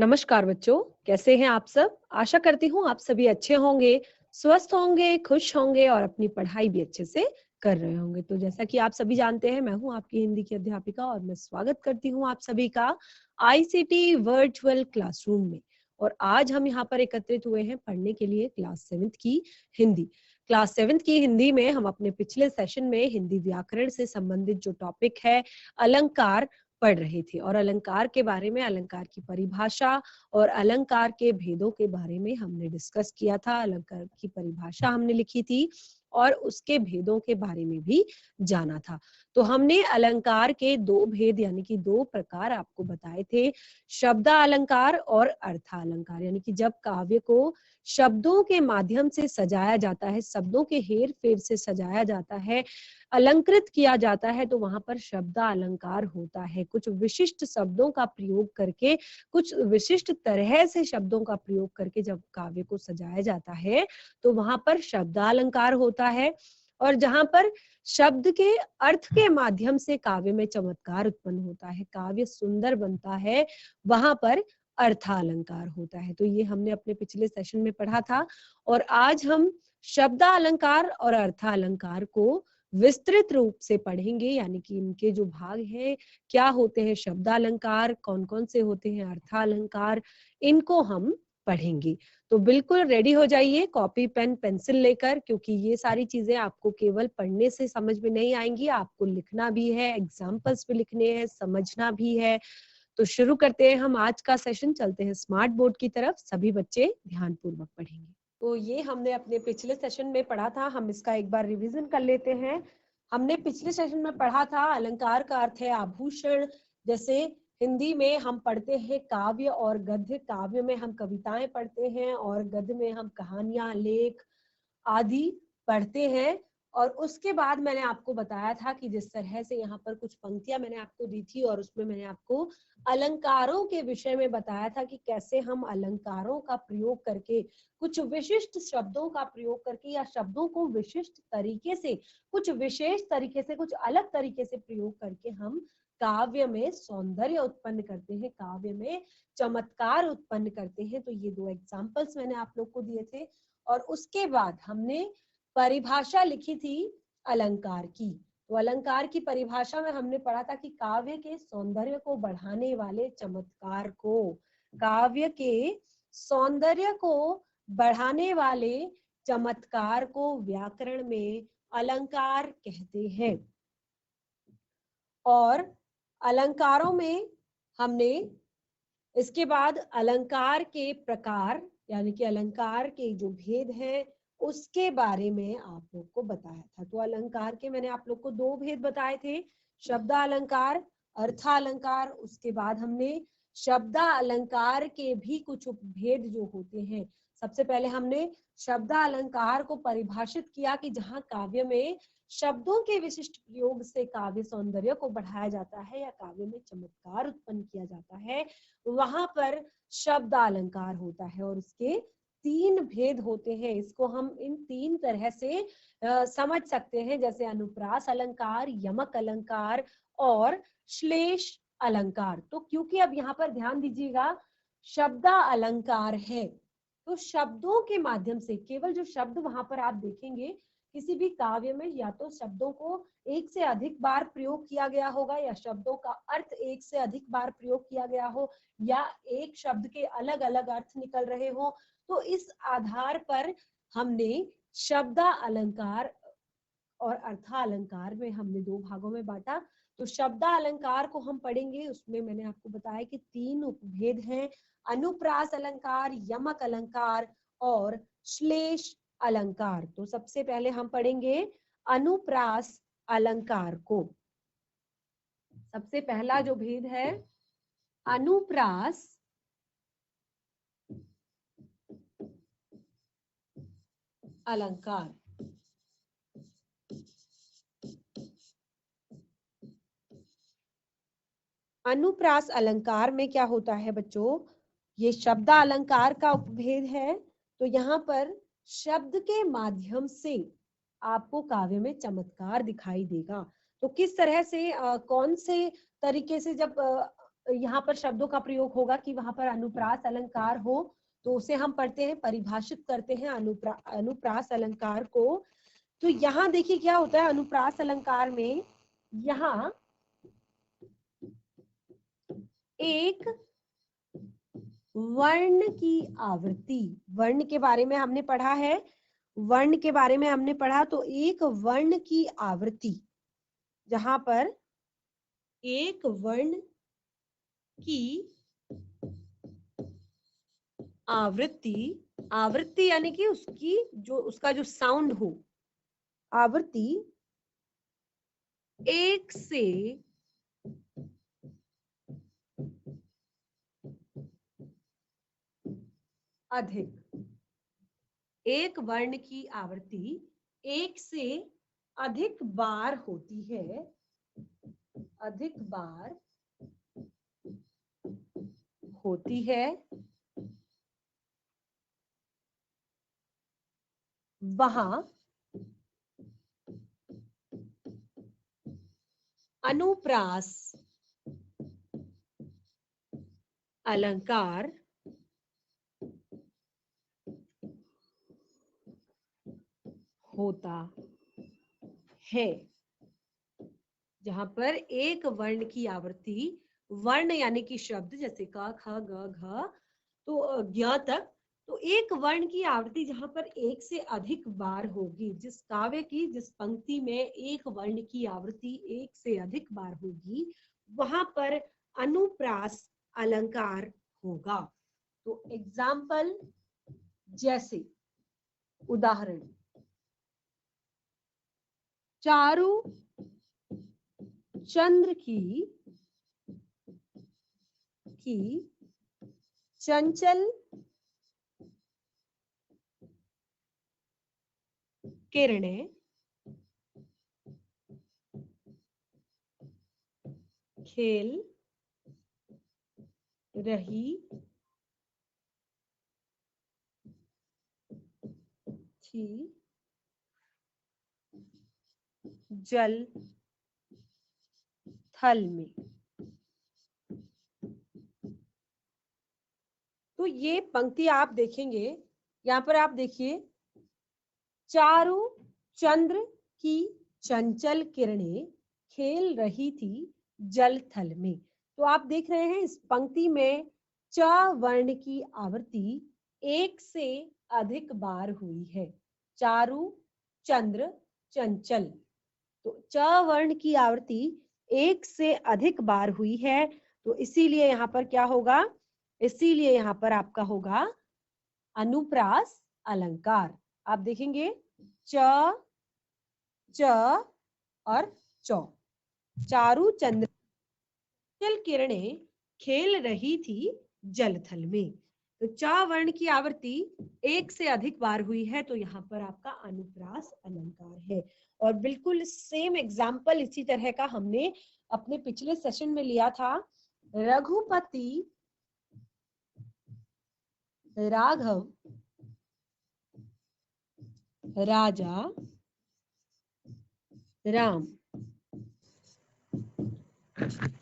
नमस्कार बच्चों, कैसे हैं आप सब? आशा करती हूँ आप सभी अच्छे होंगे, स्वस्थ होंगे, खुश होंगे और अपनी पढ़ाई भी अच्छे से कर रहे होंगे। तो जैसा कि आप सभी जानते हैं, मैं हूँ आपकी हिंदी की अध्यापिका और मैं स्वागत करती हूँ आप सभी का आईसीटी वर्चुअल क्लासरूम में। और आज हम यहाँ पर एकत्रित हुए हैं पढ़ने के लिए क्लास 7th की हिंदी। क्लास 7th की हिंदी में हम अपने पिछले सेशन में हिंदी व्याकरण से संबंधित जो टॉपिक है अलंकार पढ़ रहे थे और अलंकार के बारे में, अलंकार की परिभाषा और अलंकार के भेदों के बारे में हमने डिस्कस किया था। अलंकार की परिभाषा हमने लिखी थी और उसके भेदों के बारे में भी जाना था। तो हमने अलंकार के दो भेद यानी कि दो प्रकार आपको बताए थे, शब्दालंकार और अर्थालंकार। यानी कि जब काव्य को शब्दों के माध्यम से सजाया जाता है, शब्दों के हेर फेर से सजाया जाता है, अलंकृत किया जाता है, तो वहां पर शब्दालंकार होता है। कुछ विशिष्ट शब्दों का प्रयोग करके, कुछ विशिष्ट तरह से शब्दों का प्रयोग करके जब काव्य को सजाया जाता है तो वहां पर शब्दालंकार होता है। और जहां पर शब्द के अर्थ के माध्यम से काव्य में चमत्कार उत्पन्न होता है, काव्य सुंदर बनता है, वहां पर अर्थालंकार होता है। तो ये हमने अपने पिछले सेशन में पढ़ा था और आज हम शब्दालंकार और अर्थालंकार को विस्तृत रूप से पढ़ेंगे। यानी कि इनके जो भाग हैं, क्या होते हैं शब्दालंकार, कौन कौन से होते हैं अर्थालंकार, इनको हम पढ़ेंगे। तो बिल्कुल रेडी हो जाइए कॉपी पेन पेंसिल लेकर, क्योंकि ये सारी चीजें आपको केवल पढ़ने से समझ में नहीं आएंगी, आपको लिखना भी है, एग्जाम्पल्स भी लिखने हैं, समझना भी है। तो शुरू करते हैं हम आज का सेशन, चलते हैं स्मार्ट बोर्ड की तरफ। सभी बच्चे ध्यानपूर्वक पढ़ेंगे। तो ये हमने अपने पिछले सेशन में पढ़ा था, हम इसका एक बार रिवीजन कर लेते हैं। हमने पिछले सेशन में पढ़ा था अलंकार का अर्थ है आभूषण। जैसे हिंदी में हम पढ़ते हैं काव्य और गद्य। काव्य में हम कविताएं पढ़ते हैं और गद्य में हम कहानियां, लेख आदि पढ़ते हैं। और उसके बाद मैंने आपको बताया था कि जिस तरह से यहाँ पर कुछ पंक्तियां मैंने आपको दी थी और उसमें मैंने आपको अलंकारों के विषय में बताया था कि कैसे हम अलंकारों का प्रयोग करके, कुछ विशिष्ट शब्दों का प्रयोग करके या शब्दों को विशिष्ट तरीके से, कुछ विशेष तरीके से, कुछ अलग तरीके से प्रयोग करके हम काव्य में सौंदर्य उत्पन्न करते हैं, काव्य में चमत्कार उत्पन्न करते हैं। तो ये दो एग्जाम्पल्स मैंने आप लोग को दिए थे। और उसके बाद हमने परिभाषा लिखी थी अलंकार की। तो अलंकार की परिभाषा में हमने पढ़ा था कि काव्य के सौंदर्य को बढ़ाने वाले चमत्कार को, काव्य के सौंदर्य को बढ़ाने वाले चमत्कार को व्याकरण में अलंकार कहते हैं। और अलंकारों में हमने इसके बाद अलंकार के प्रकार यानी कि अलंकार के जो भेद हैं उसके बारे में आप लोग को बताया था। तो अलंकार के मैंने आप लोग को दो भेद बताए थे, शब्दालंकार, अर्थालंकार। उसके बाद हमने शब्दालंकार के भी कुछ उपभेद जो होते हैं, सबसे पहले हमने शब्दालंकार को परिभाषित किया कि जहां काव्य में शब्दों के विशिष्ट प्रयोग से काव्य सौंदर्य को बढ़ाया जाता है या काव्य में चमत्कार उत्पन्न किया जाता है, वहां पर शब्दालंकार होता है। और उसके तीन भेद होते हैं, इसको हम इन तीन तरह से समझ सकते हैं, जैसे अनुप्रास अलंकार, यमक अलंकार और श्लेष अलंकार। तो क्योंकि अब यहाँ पर ध्यान दीजिएगा शब्दा अलंकार है, तो शब्दों के माध्यम से, केवल जो शब्द वहां पर आप देखेंगे किसी भी काव्य में, या तो शब्दों को एक से अधिक बार प्रयोग किया गया होगा या शब्दों का अर्थ एक से अधिक बार प्रयोग किया गया हो या एक शब्द के अलग अलग अर्थ निकल रहे हो। तो इस आधार पर हमने शब्दा अलंकार और अर्थालंकार में हमने दो भागों में बांटा। तो शब्दा अलंकार को हम पढ़ेंगे, उसमें मैंने आपको बताया कि तीन उपभेद हैं, अनुप्रास अलंकार, यमक अलंकार और श्लेष अलंकार। तो सबसे पहले हम पढ़ेंगे अनुप्रास अलंकार को। सबसे पहला जो भेद है अनुप्रास अलंकार। अनुप्रास अलंकार में क्या होता है बच्चों, ये शब्दा अलंकार का उपभेद है। तो यहाँ पर शब्द के माध्यम से आपको काव्य में चमत्कार दिखाई देगा। तो किस तरह से, कौन से तरीके से, जब यहाँ पर शब्दों का प्रयोग होगा कि वहां पर अनुप्रास अलंकार हो, तो उसे हम पढ़ते हैं, परिभाषित करते हैं अनुप्रास अलंकार को। तो यहाँ देखिए क्या होता है अनुप्रास अलंकार में, यहाँ एक वर्ण की आवृत्ति, वर्ण के बारे में हमने पढ़ा है, वर्ण के बारे में हमने पढ़ा, तो एक वर्ण की आवृत्ति, जहां पर एक वर्ण की आवृत्ति, आवृत्ति यानी कि उसकी जो उसका जो साउंड हो, आवृत्ति एक से अधिक, एक वर्ण की आवृत्ति एक से अधिक बार होती है, अधिक बार होती है, वहां अनुप्रास अलंकार होता है। जहां पर एक वर्ण की आवृत्ति, वर्ण यानी कि शब्द जैसे क ख ग घ तो ज्ञ तक, तो एक वर्ण की आवृत्ति जहां पर एक से अधिक बार होगी, जिस काव्य की जिस पंक्ति में एक वर्ण की आवृत्ति एक से अधिक बार होगी, वहां पर अनुप्रास अलंकार होगा। तो एग्जाम्पल, जैसे उदाहरण, चारु चंद्र की चंचल किरणें खेल रही थी जल थल में। तो ये पंक्ति आप देखेंगे, यहाँ पर आप देखिए, चारु चंद्र की चंचल किरणें खेल रही थी जल थल में। तो आप देख रहे हैं इस पंक्ति में च वर्ण की आवृत्ति एक से अधिक बार हुई है, चारु चंद्र चंचल, तो च वर्ण की आवृत्ति एक से अधिक बार हुई है, तो इसीलिए यहाँ पर क्या होगा, इसीलिए यहाँ पर आपका होगा अनुप्रास अलंकार। आप देखेंगे च च और चौ, चारु चंद्र चल किरणें खेल रही थी जलथल में। तो च वर्ण की आवृत्ति एक से अधिक बार हुई है, तो यहाँ पर आपका अनुप्रास अलंकार है। और बिल्कुल सेम एग्जाम्पल इसी तरह का हमने अपने पिछले सेशन में लिया था, रघुपति राघव राजा राम,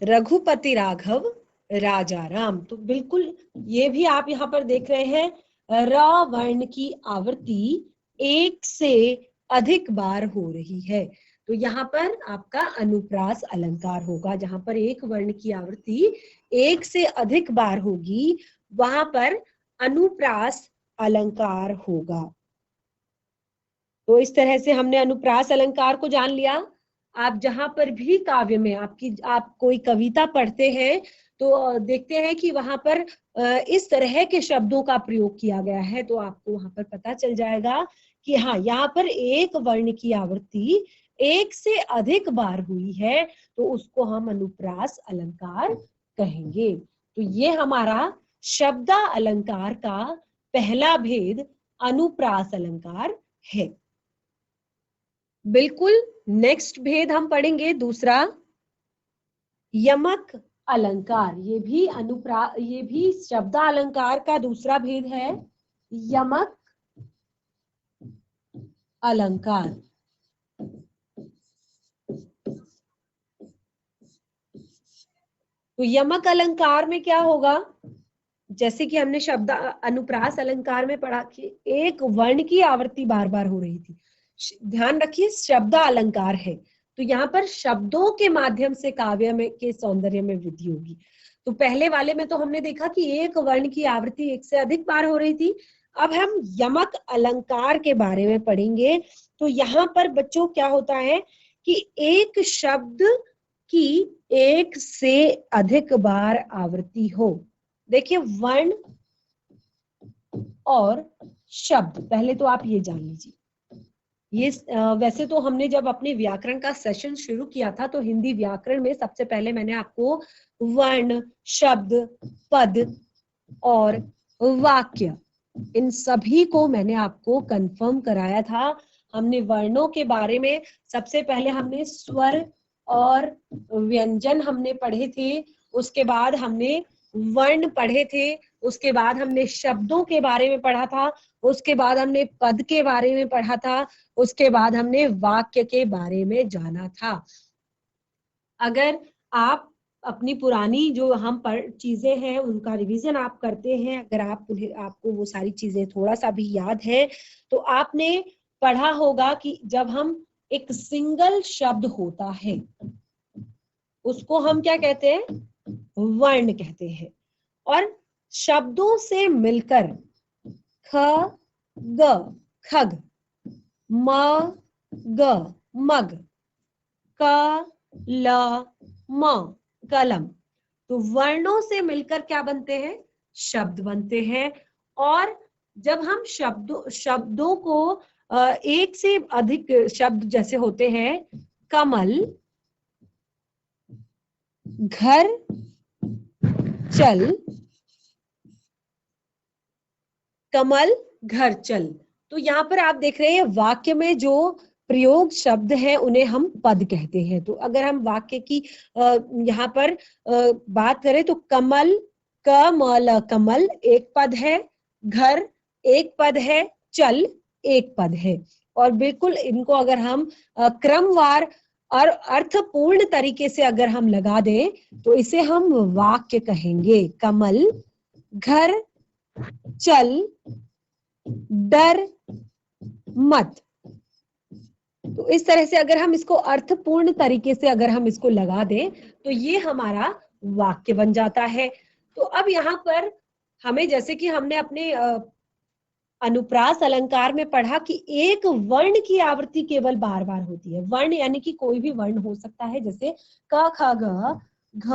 रघुपति राघव राजा राम। तो बिल्कुल ये भी आप यहाँ पर देख रहे हैं, र वर्ण की आवृत्ति एक से अधिक बार हो रही है, तो यहाँ पर आपका अनुप्रास अलंकार होगा। जहां पर एक वर्ण की आवृत्ति एक से अधिक बार होगी, वहां पर अनुप्रास अलंकार होगा। तो इस तरह से हमने अनुप्रास अलंकार को जान लिया। आप जहां पर भी काव्य में आप कोई कविता पढ़ते हैं, तो देखते हैं कि वहां पर इस तरह के शब्दों का प्रयोग किया गया है, तो आपको वहां पर पता चल जाएगा कि हाँ, यहाँ पर एक वर्ण की आवृत्ति एक से अधिक बार हुई है, तो उसको हम अनुप्रास अलंकार कहेंगे। तो ये हमारा शब्द अलंकार का पहला भेद अनुप्रास अलंकार है। बिल्कुल नेक्स्ट भेद हम पढ़ेंगे दूसरा, यमक अलंकार। ये भी शब्द अलंकार का दूसरा भेद है, यमक अलंकार। तो यमक अलंकार में क्या होगा, जैसे कि हमने शब्द अनुप्रास अलंकार में पढ़ा कि एक वर्ण की आवृत्ति बार बार हो रही थी। ध्यान रखिए शब्द अलंकार है, तो यहाँ पर शब्दों के माध्यम से काव्य में के सौंदर्य में वृद्धि होगी। तो पहले वाले में तो हमने देखा कि एक वर्ण की आवृत्ति एक से अधिक बार हो रही थी। अब हम यमक अलंकार के बारे में पढ़ेंगे। तो यहाँ पर बच्चों क्या होता है कि एक शब्द की एक से अधिक बार आवृत्ति हो। देखिए वर्ण और शब्द, पहले तो आप ये जान लीजिए। ये वैसे तो हमने जब अपने व्याकरण का सेशन शुरू किया था तो हिंदी व्याकरण में सबसे पहले मैंने आपको वर्ण, शब्द, पद और वाक्य, इन सभी को मैंने आपको कंफर्म कराया था। हमने वर्णों के बारे में सबसे पहले हमने स्वर और व्यंजन हमने पढ़े थे, उसके बाद हमने वर्ण पढ़े थे, उसके बाद हमने शब्दों के बारे में पढ़ा था, उसके बाद हमने पद के बारे में पढ़ा था, उसके बाद हमने वाक्य के बारे में जाना था। अगर आप अपनी पुरानी जो हम चीजें हैं उनका रिवीजन आप करते हैं, अगर आपको वो सारी चीजें थोड़ा सा भी याद है, तो आपने पढ़ा होगा कि जब हम एक सिंगल शब्द होता है उसको हम क्या कहते हैं, वर्ण कहते हैं। और शब्दों से मिलकर ख ग खग, म ग मग, क ल म कलम, तो वर्णों से मिलकर क्या बनते हैं, शब्द बनते हैं। और जब हम शब्दों को एक से अधिक शब्द जैसे होते हैं कमल, घर, चल, कमल, घर, चल, तो यहाँ पर आप देख रहे हैं वाक्य में जो प्रयोग शब्द है उन्हें हम पद कहते हैं। तो अगर हम वाक्य की यहाँ पर बात करें तो कमल, कमल, कमल एक पद है, घर एक पद है, चल एक पद है। और बिल्कुल इनको अगर हम क्रमवार और अर्थपूर्ण तरीके से अगर हम लगा दें तो इसे हम वाक्य कहेंगे। कमल, घर, चल, डर, मत। तो इस तरह से अगर हम इसको अर्थपूर्ण तरीके से अगर हम इसको लगा दें तो ये हमारा वाक्य बन जाता है। तो अब यहाँ पर हमें, जैसे कि हमने अपने अनुप्रास अलंकार में पढ़ा कि एक वर्ण की आवृत्ति केवल बार बार होती है। वर्ण यानी कि कोई भी वर्ण हो सकता है, जैसे क ख ग घ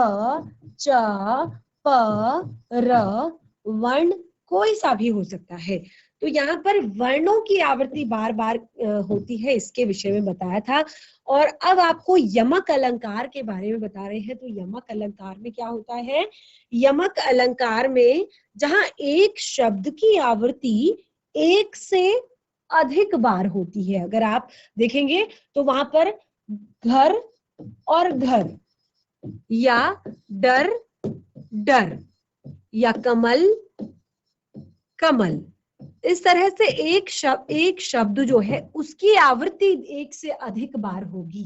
च प र, वर्ण कोई सा भी हो सकता है। तो यहाँ पर वर्णों की आवृत्ति बार बार होती है, इसके विषय में बताया था। और अब आपको यमक अलंकार के बारे में बता रहे हैं। तो यमक अलंकार में क्या होता है, यमक अलंकार में जहां एक शब्द की आवृत्ति एक से अधिक बार होती है, अगर आप देखेंगे तो वहां पर घर और घर, या डर डर, या कमल कमल, इस तरह से एक शब्द जो है उसकी आवृत्ति एक से अधिक बार होगी।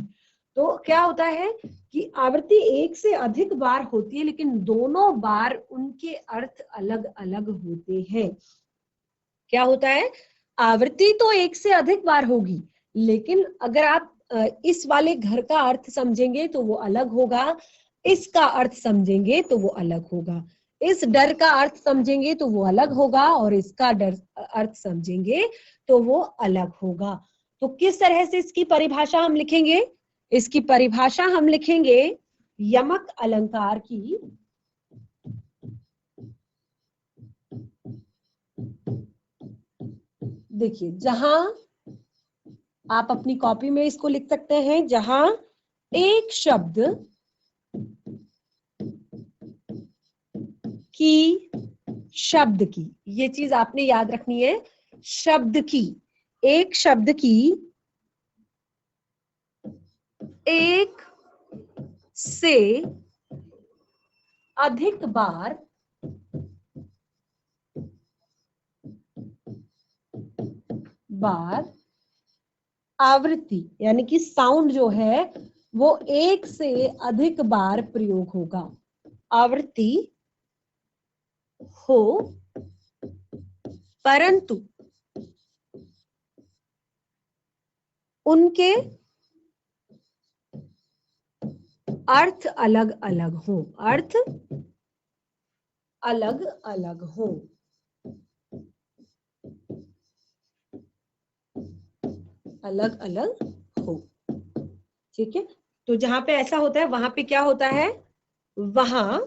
तो क्या होता है कि आवृत्ति एक से अधिक बार होती है लेकिन दोनों बार उनके अर्थ अलग अलग होते हैं। क्या होता है, आवृत्ति तो एक से अधिक बार होगी लेकिन अगर आप इस वाले घर का अर्थ समझेंगे तो वो अलग होगा, इसका अर्थ समझेंगे तो वो अलग होगा, इस डर का अर्थ समझेंगे तो वो अलग होगा, और इसका डर अर्थ समझेंगे तो वो अलग होगा। तो किस तरह से इसकी परिभाषा हम लिखेंगे, इसकी परिभाषा हम लिखेंगे यमक अलंकार की। देखिए जहां आप अपनी कॉपी में इसको लिख सकते हैं, जहां एक शब्द की, शब्द की, ये चीज आपने याद रखनी है, शब्द की, एक शब्द की एक से अधिक बार आवृत्ति यानी कि साउंड जो है वो एक से अधिक बार प्रयोग होगा। आवृत्ति हो, परंतु उनके अर्थ अलग अलग हो, अर्थ अलग अलग हो, अलग अलग हो। ठीक है, तो जहां पे ऐसा होता है वहां पे क्या होता है, वहां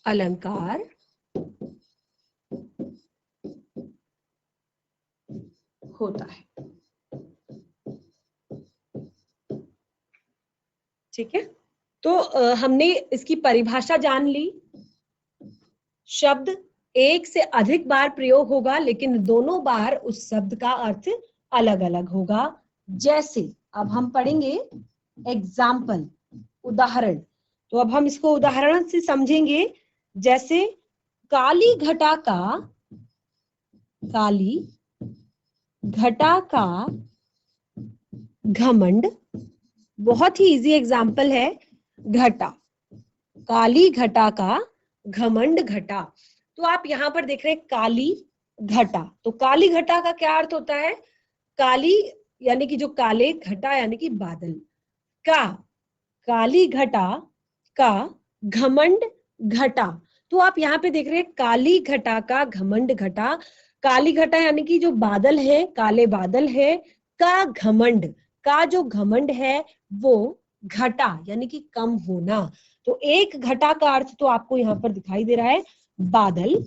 अलंकार होता है। ठीक है, तो हमने इसकी परिभाषा जान ली। शब्द एक से अधिक बार प्रयोग होगा, लेकिन दोनों बार उस शब्द का अर्थ अलग अलग होगा। जैसे अब हम पढ़ेंगे एग्जाम्पल, उदाहरण। तो अब हम इसको उदाहरण से समझेंगे। जैसे काली घटा का, काली घटा का घमंड, बहुत ही इजी एग्जाम्पल है। घटा, काली घटा का घमंड घटा। तो आप यहाँ पर देख रहे हैं काली घटा, तो काली घटा का क्या अर्थ होता है, काली यानी कि जो काले, घटा यानी कि बादल का, काली घटा का घमंड घटा। तो आप यहाँ पे देख रहे हैं काली घटा का घमंड घटा, काली घटा यानी कि जो बादल है, काले बादल है, का घमंड, का जो घमंड है वो घटा यानी कि कम होना। तो एक घटा का अर्थ तो आपको यहाँ पर दिखाई दे रहा है बादल,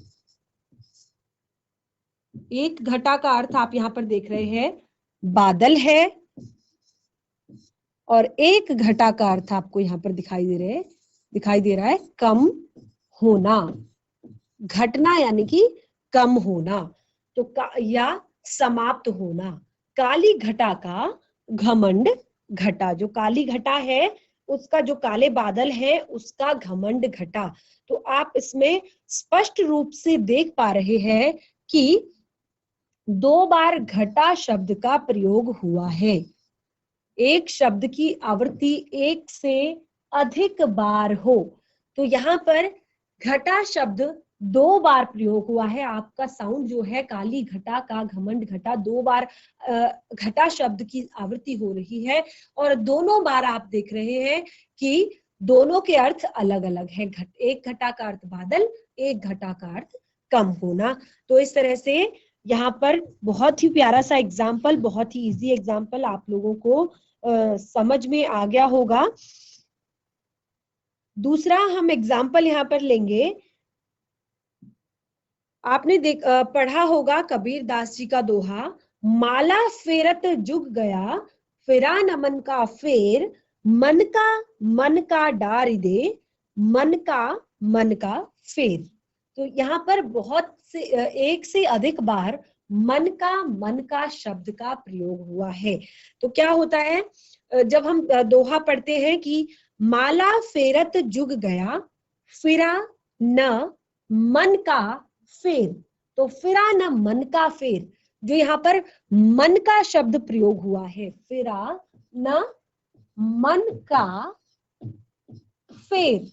एक घटा का अर्थ आप यहाँ पर देख रहे हैं बादल है, और एक घटा का अर्थ आपको यहाँ पर दिखाई दे रहा है कम होना, घटना यानी कि कम होना, तो या समाप्त होना। काली घटा का घमंड घटा, जो काली घटा है उसका, जो काले बादल है उसका घमंड घटा। तो आप इसमें स्पष्ट रूप से देख पा रहे हैं कि दो बार घटा शब्द का प्रयोग हुआ है। एक शब्द की आवृत्ति एक से अधिक बार हो, तो यहाँ पर घटा शब्द दो बार प्रयोग हुआ है। आपका साउंड जो है काली घटा का घमंड घटा, दो बार घटा शब्द की आवृत्ति हो रही है, और दोनों बार आप देख रहे हैं कि दोनों के अर्थ अलग अलग है। एक घटा का अर्थ बादल, एक घटा का अर्थ कम होना। तो इस तरह से यहाँ पर बहुत ही प्यारा सा एग्जाम्पल, बहुत ही इजी एग्जाम्पल आप लोगों को समझ में आ गया होगा। दूसरा हम एग्जाम्पल यहाँ पर लेंगे। आपने पढ़ा होगा कबीर दास जी का दोहा, माला फेरत जुग गया, फिरा न मन का फेर, मन का डार दे, मन का फेर। तो यहाँ पर बहुत से, एक से अधिक बार मन का शब्द का प्रयोग हुआ है। तो क्या होता है, जब हम दोहा पढ़ते हैं कि माला फेरत जुग गया, फिरा न मन का फेर, तो फिरा न मन का फेर, जो यहाँ पर मन का शब्द प्रयोग हुआ है, फिरा न मन का फेर।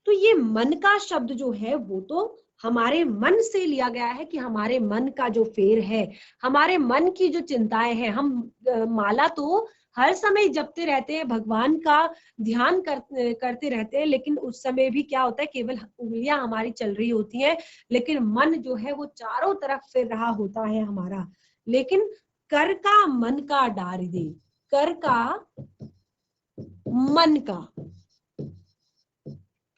तो ये मन का शब्द जो है वो तो हमारे मन से लिया गया है, कि हमारे मन का जो फेर है, हमारे मन की जो चिंताएं हैं, हम माला तो हर समय जपते रहते हैं, भगवान का ध्यान करते रहते हैं, लेकिन उस समय भी क्या होता है, केवल उंगलियां हमारी चल रही होती हैं, लेकिन मन जो है वो चारों तरफ फिर रहा होता है हमारा। लेकिन कर का मन का डार दे, कर का मन का,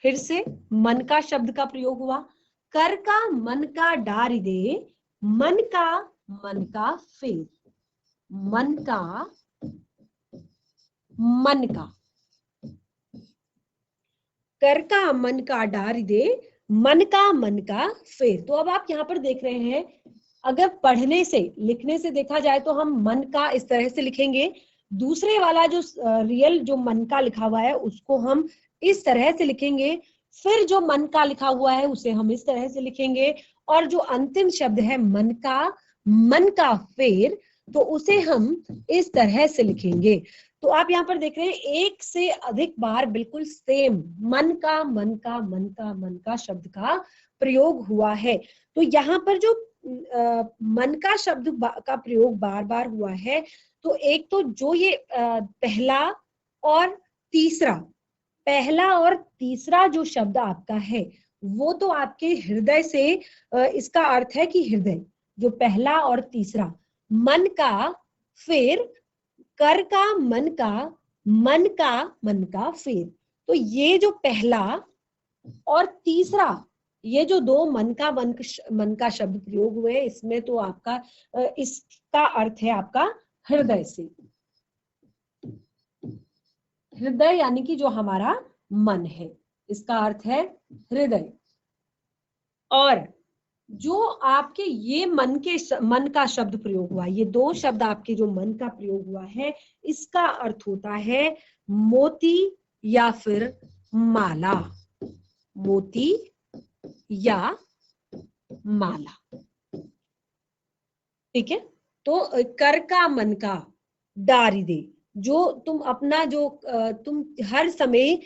फिर से मन का शब्द का प्रयोग हुआ, कर का मन का डार दे, मन का फेर, मन का कर का मन का डार दे, मन का फेर। तो अब आप यहाँ पर देख रहे हैं, अगर पढ़ने से लिखने से देखा जाए तो हम मन का इस तरह से लिखेंगे, दूसरे वाला जो रियल जो मन का लिखा हुआ है उसको हम इस तरह से लिखेंगे, फिर जो मन का लिखा हुआ है उसे हम इस तरह से लिखेंगे, और जो अंतिम शब्द है मन मन का फेर, तो उसे हम इस तरह से लिखेंगे। तो आप यहाँ पर देख रहे हैं एक से अधिक बार बिल्कुल सेम मन का मन का मन का मन का शब्द का प्रयोग हुआ है। तो यहाँ पर जो मन का शब्द का प्रयोग बार बार हुआ है, तो एक तो जो ये पहला और तीसरा, पहला और तीसरा जो शब्द आपका है वो तो आपके हृदय से, इसका अर्थ है कि हृदय, जो पहला और तीसरा मन का, फिर कर का मन का, मन का मन का फेर। तो ये जो पहला और तीसरा, ये जो दो मन का शब्द प्रयोग हुए, इसमें तो आपका इसका अर्थ है आपका हृदय से। हृदय यानी कि जो हमारा मन है, इसका अर्थ है हृदय। और जो आपके ये मन का शब्द प्रयोग हुआ, ये दो शब्द आपके जो मन का प्रयोग हुआ है, इसका अर्थ होता है मोती या फिर माला। मोती या माला, ठीक है। तो कर का मन का डारी दे, जो तुम अपना जो तुम हर समय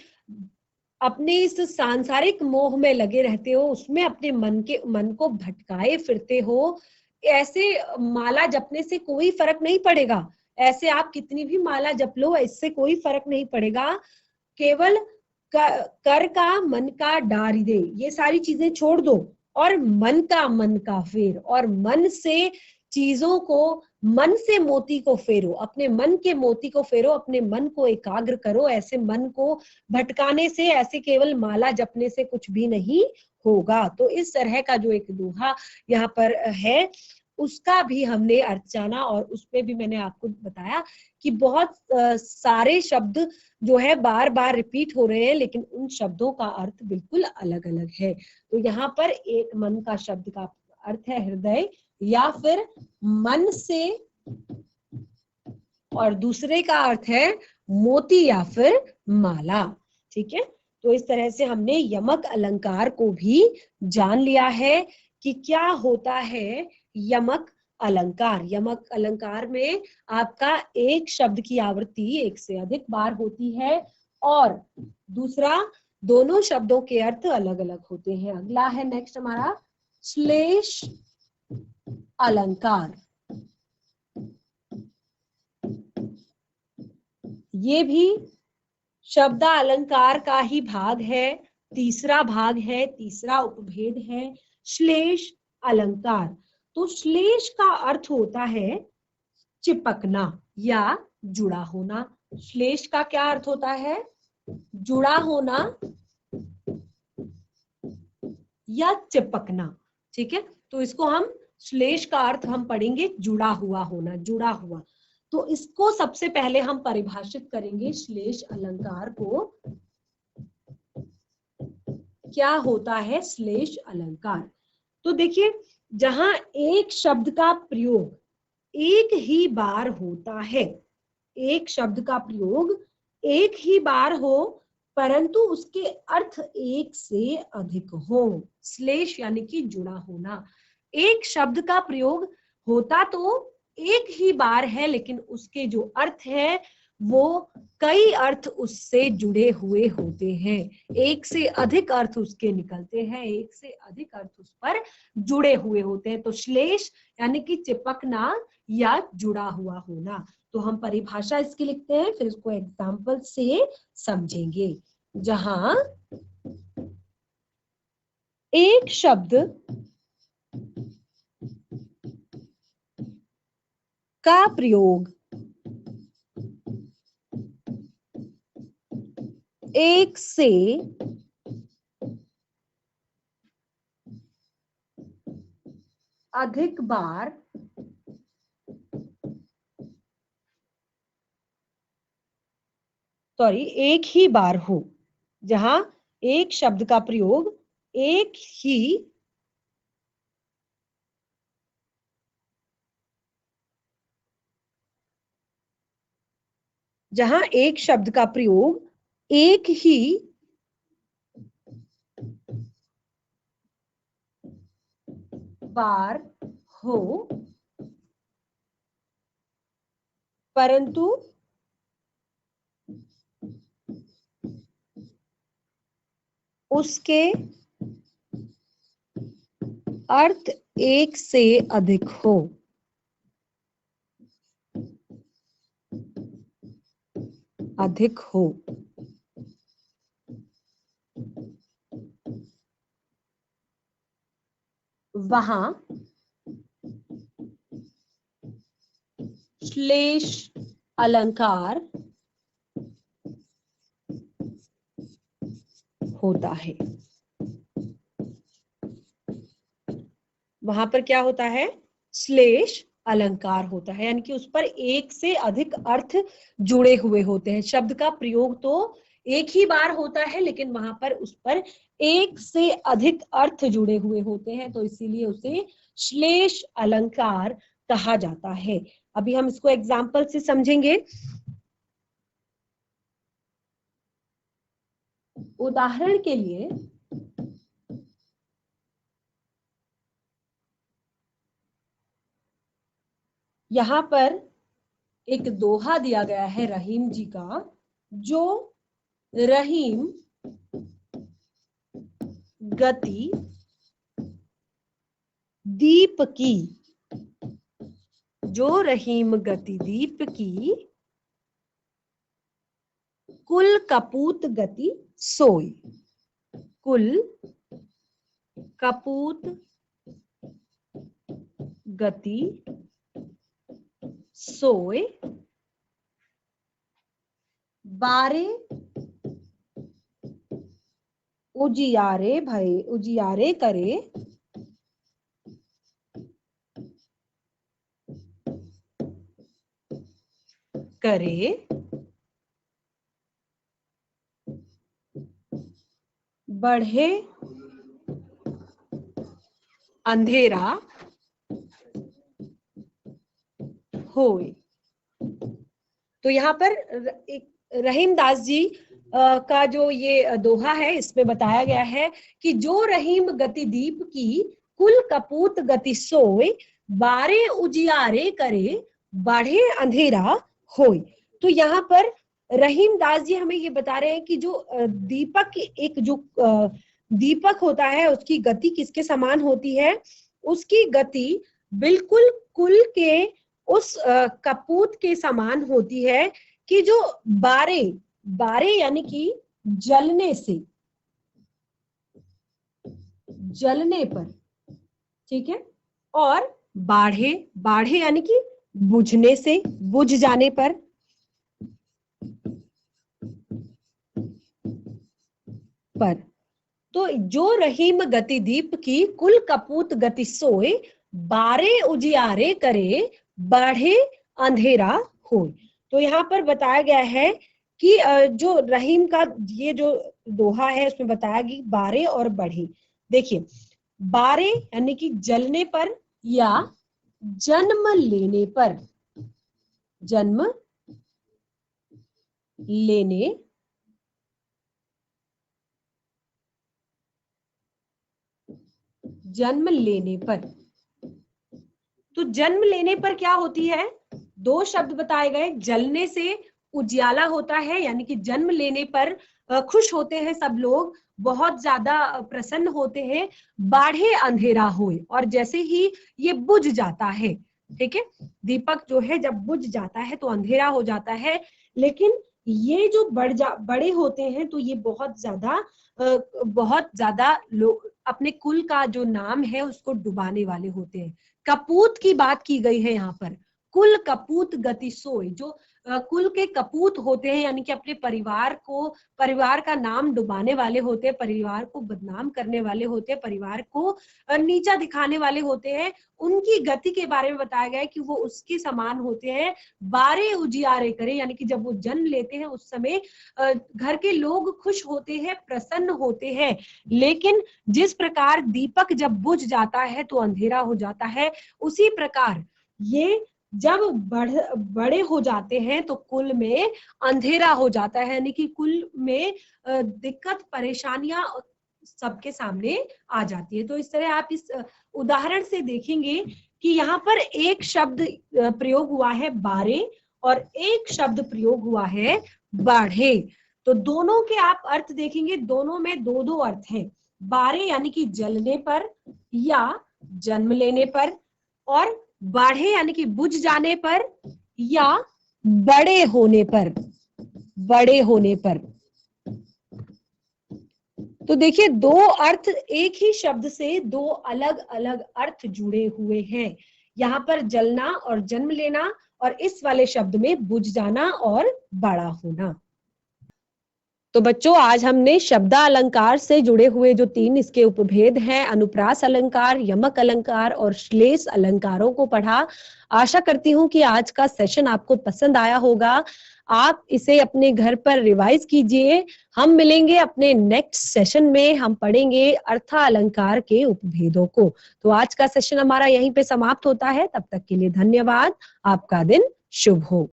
अपने इस सांसारिक मोह में लगे रहते हो, उसमें अपने मन को भटकाए फिरते हो, ऐसे माला जपने से कोई फर्क नहीं पड़ेगा। ऐसे आप कितनी भी माला जप लो, इससे कोई फर्क नहीं पड़ेगा। केवल कर का मन का डारी दे, ये सारी चीजें छोड़ दो, और मन का फेर, और मन से चीजों को, मन से मोती को फेरो, अपने मन के मोती को फेरो, अपने मन को एकाग्र करो। ऐसे मन को भटकाने से, ऐसे केवल माला जपने से कुछ भी नहीं होगा। तो इस तरह का जो एक दोहा यहाँ पर है, उसका भी हमने अर्थ जाना, और उसमें भी मैंने आपको बताया कि बहुत सारे शब्द जो है बार बार रिपीट हो रहे हैं, लेकिन उन शब्दों का अर्थ बिल्कुल अलग अलग है। तो यहाँ पर एक मन का शब्द का अर्थ है हृदय या फिर मन से, और दूसरे का अर्थ है मोती या फिर माला, ठीक है। तो इस तरह से हमने यमक अलंकार को भी जान लिया है कि क्या होता है यमक अलंकार। यमक अलंकार में आपका एक शब्द की आवृत्ति एक से अधिक बार होती है, और दूसरा दोनों शब्दों के अर्थ अलग अलग होते हैं। अगला है नेक्स्ट हमारा श्लेष अलंकार। ये भी शब्द अलंकार का ही भाग है, तीसरा भाग है, तीसरा उपभेद है श्लेष अलंकार। तो श्लेष का अर्थ होता है चिपकना या जुड़ा होना। श्लेष का क्या अर्थ होता है? जुड़ा होना या चिपकना, ठीक है। तो इसको हम श्लेष का अर्थ हम पढ़ेंगे जुड़ा हुआ होना, जुड़ा हुआ। तो इसको सबसे पहले हम परिभाषित करेंगे श्लेष अलंकार को। क्या होता है श्लेष अलंकार? तो देखिए, जहां एक शब्द का प्रयोग एक ही बार होता है, एक शब्द का प्रयोग एक ही बार हो, परंतु उसके अर्थ एक से अधिक हो। श्लेष यानी कि जुड़ा होना। एक शब्द का प्रयोग होता तो एक ही बार है, लेकिन उसके जो अर्थ है वो कई अर्थ उससे जुड़े हुए होते हैं, एक से अधिक अर्थ उसके निकलते हैं, एक से अधिक अर्थ उस पर जुड़े हुए होते हैं। तो श्लेष यानी कि चिपकना या जुड़ा हुआ होना। तो हम परिभाषा इसकी लिखते हैं, फिर इसको एग्जाम्पल से समझेंगे। जहां एक शब्द का प्रयोग एक से अधिक बार एक ही बार हो, जहां एक शब्द का प्रयोग एक ही जहां एक शब्द का प्रयोग एक ही बार हो, परंतु उसके अर्थ एक से अधिक हो। अधिक हो। वहां श्लेष अलंकार होता है। वहां पर क्या होता है? श्लेष अलंकार होता है, यानी कि उस पर एक से अधिक अर्थ जुड़े हुए होते हैं। शब्द का प्रयोग तो एक ही बार होता है, लेकिन वहां पर उस पर एक से अधिक अर्थ जुड़े हुए होते हैं, तो इसीलिए उसे श्लेष अलंकार कहा जाता है। अभी हम इसको एग्जाम्पल से समझेंगे। उदाहरण के लिए यहाँ पर एक दोहा दिया गया है रहीम जी का, जो रहीम गति दीप की, जो रहीम गति दीप की कुल कपूत गति सोई। कुल कपूत गति सोए, बारे उजियारे भय उजियारे करे, करे बढ़े अंधेरा होए। तो यहाँ पर एक रहीम दास जी का जो ये दोहा है, इसमें बताया गया है कि जो रहीम गति दीप की कुल कपूत गति सोए, बारे उजियारे करे बढ़े अंधेरा होए। तो यहाँ पर रहीम दास जी हमें ये बता रहे हैं कि जो दीपक, एक जो दीपक होता है, उसकी गति किसके समान होती है? उसकी गति बिल्कुल कुल के उस कपूत के समान होती है कि जो बारे, बारे यानी कि जलने से, जलने पर, ठीक है, और बाढ़े, बाढ़े यानी कि बुझने से, बुझ जाने पर, तो जो रहीम गति दीप की कुल कपूत गति सोए, बारे उजियारे करे बढ़े अंधेरा हो। तो यहाँ पर बताया गया है कि जो रहीम का ये जो दोहा है, उसमें बताया गया बारे और बढ़े। देखिए, बारे यानी कि जलने पर या जन्म लेने पर, जन्म लेने जन्म लेने पर, तो जन्म लेने पर क्या होती है? दो शब्द बताए गए, जलने से उजियाला होता है, यानी कि जन्म लेने पर खुश होते हैं सब लोग, बहुत ज्यादा प्रसन्न होते हैं। बाढ़े अंधेरा होए, और जैसे ही ये बुझ जाता है, ठीक है, दीपक जो है जब बुझ जाता है तो अंधेरा हो जाता है। लेकिन ये जो बड़े होते हैं तो ये बहुत ज्यादा लोग अपने कुल का जो नाम है उसको डुबाने वाले होते हैं। कपूत की बात की गई है यहाँ पर, कुल कपूत गति सोए, जो कुल के कपूत होते हैं, यानी कि अपने परिवार को, परिवार का नाम डुबाने वाले होते हैं, परिवार को बदनाम करने वाले होते हैं, परिवार को नीचा दिखाने वाले होते हैं, उनकी गति के बारे में बताया गया है कि वो उसके समान होते हैं। बारे उजियारे करे, यानी कि जब वो जन्म लेते हैं उस समय घर के लोग खुश होते हैं, प्रसन्न होते हैं। लेकिन जिस प्रकार दीपक जब बुझ जाता है तो अंधेरा हो जाता है, उसी प्रकार ये जब बड़े हो जाते हैं तो कुल में अंधेरा हो जाता है, यानी कि कुल में दिक्कत परेशानियां सबके सामने आ जाती है। तो इस तरह आप इस उदाहरण से देखेंगे कि यहाँ पर एक शब्द प्रयोग हुआ है बारे, और एक शब्द प्रयोग हुआ है बाढ़े। तो दोनों के आप अर्थ देखेंगे, दोनों में दो दो अर्थ हैं। बाढ़े यानी कि जलने पर या जन्म लेने पर, और बाढ़े यानी कि बुझ जाने पर या बड़े होने पर, बड़े होने पर। तो देखिए दो अर्थ, एक ही शब्द से दो अलग अलग अर्थ जुड़े हुए हैं। यहाँ पर जलना और जन्म लेना, और इस वाले शब्द में बुझ जाना और बड़ा होना। तो बच्चों आज हमने शब्दा अलंकार से जुड़े हुए जो तीन इसके उपभेद हैं, अनुप्रास अलंकार, यमक अलंकार और श्लेष अलंकारों को पढ़ा। आशा करती हूँ कि आज का सेशन आपको पसंद आया होगा। आप इसे अपने घर पर रिवाइज कीजिए। हम मिलेंगे अपने नेक्स्ट सेशन में, हम पढ़ेंगे अर्था अलंकार के उपभेदों को। तो आज का सेशन हमारा यहीं पे समाप्त होता है। तब तक के लिए धन्यवाद। आपका दिन शुभ हो।